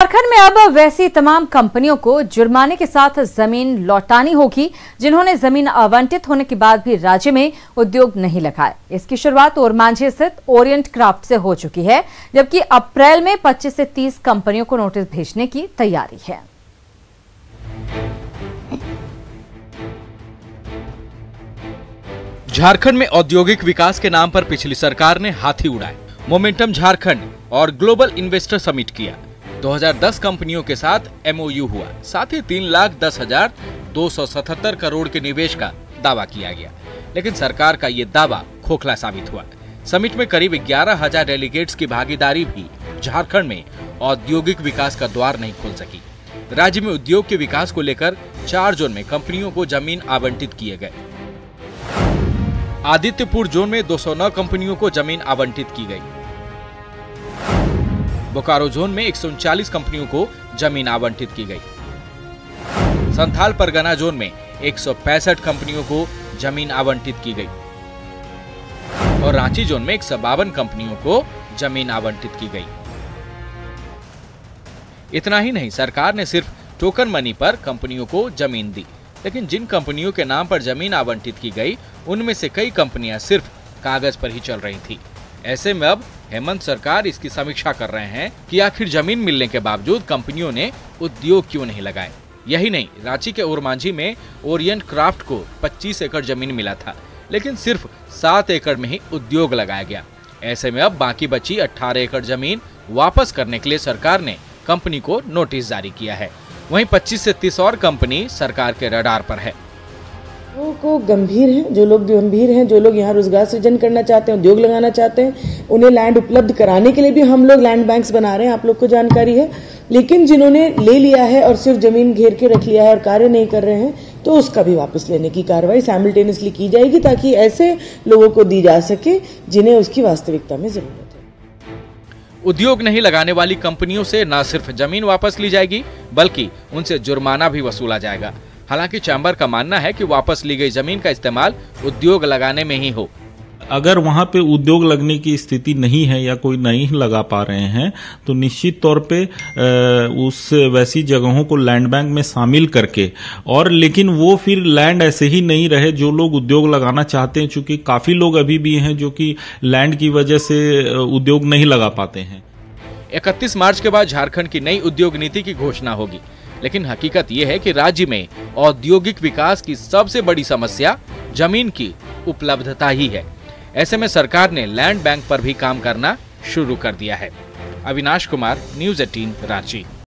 झारखंड में अब वैसी तमाम कंपनियों को जुर्माने के साथ जमीन लौटानी होगी जिन्होंने जमीन आवंटित होने के बाद भी राज्य में उद्योग नहीं लगाए। इसकी शुरुआत ओरमांझी स्थित ओरिएंट क्राफ्ट से हो चुकी है, जबकि अप्रैल में 25 से 30 कंपनियों को नोटिस भेजने की तैयारी है। झारखंड में औद्योगिक विकास के नाम पर पिछली सरकार ने हाथी उड़ाए, मोमेंटम झारखंड और ग्लोबल इन्वेस्टर समिट किया। 2010 कंपनियों के साथ MOU हुआ, साथ ही 3,10,277 करोड़ के निवेश का दावा किया गया, लेकिन सरकार का ये दावा खोखला साबित हुआ। समिट में करीब 11,000 डेलीगेट्स की भागीदारी भी झारखंड में औद्योगिक विकास का द्वार नहीं खोल सकी। राज्य में उद्योग के विकास को लेकर 4 जोन में कंपनियों को जमीन आवंटित किए गए। आदित्यपुर जोन में 209 कंपनियों को जमीन आवंटित की गई। बोकारो जोन में 139 कंपनियों को जमीन आवंटित की गई। संथाल परगना जोन में 165 कंपनियों को जमीन आवंटित की गई और रांची जोन में 152 कंपनियों को जमीन आवंटित की गई। इतना ही नहीं, सरकार ने सिर्फ टोकन मनी पर कंपनियों को जमीन दी, लेकिन जिन कंपनियों के नाम पर जमीन आवंटित की गई उनमें से कई कंपनियां सिर्फ कागज पर ही चल रही थी। ऐसे में अब हेमंत सरकार इसकी समीक्षा कर रहे हैं कि आखिर जमीन मिलने के बावजूद कंपनियों ने उद्योग क्यों नहीं लगाए। यही नहीं, रांची के ओरमांझी में ओरिएंट क्राफ्ट को 25 एकड़ जमीन मिला था, लेकिन सिर्फ 7 एकड़ में ही उद्योग लगाया गया। ऐसे में अब बाकी बची 18 एकड़ जमीन वापस करने के लिए सरकार ने कंपनी को नोटिस जारी किया है। वहीं 25 से 30 और कंपनी सरकार के रडार पर है। को गंभीर हैं, जो लोग गंभीर हैं, जो लोग यहाँ रोजगार सृजन करना चाहते हैं, उद्योग लगाना चाहते हैं, उन्हें लैंड उपलब्ध कराने के लिए भी हम लोग लैंड बैंक्स बना रहे हैं, आप लोग को जानकारी है। लेकिन जिन्होंने ले लिया है और सिर्फ जमीन घेर के रख लिया है और कार्य नहीं कर रहे हैं, तो उसका भी वापस लेने की कार्रवाई साइमल्टेनियसली की जाएगी, ताकि ऐसे लोगों को दी जा सके जिन्हें उसकी वास्तविकता में जरूरत है। उद्योग नहीं लगाने वाली कंपनियों से न सिर्फ जमीन वापस ली जाएगी, बल्कि उनसे जुर्माना भी वसूला जाएगा। हालांकि चैम्बर का मानना है कि वापस ली गई जमीन का इस्तेमाल उद्योग लगाने में ही हो। अगर वहां पे उद्योग लगने की स्थिति नहीं है या कोई नहीं लगा पा रहे हैं, तो निश्चित तौर पे उस वैसी जगहों को लैंड बैंक में शामिल करके, और लेकिन वो फिर लैंड ऐसे ही नहीं रहे जो लोग उद्योग लगाना चाहते हैं, चूंकि काफी लोग अभी भी हैं जो कि लैंड की वजह से उद्योग नहीं लगा पाते हैं। 31 मार्च के बाद झारखंड की नई उद्योग नीति की घोषणा होगी, लेकिन हकीकत यह है कि राज्य में औद्योगिक विकास की सबसे बड़ी समस्या जमीन की उपलब्धता ही है। ऐसे में सरकार ने लैंड बैंक पर भी काम करना शुरू कर दिया है। अविनाश कुमार, न्यूज़ 18 रांची।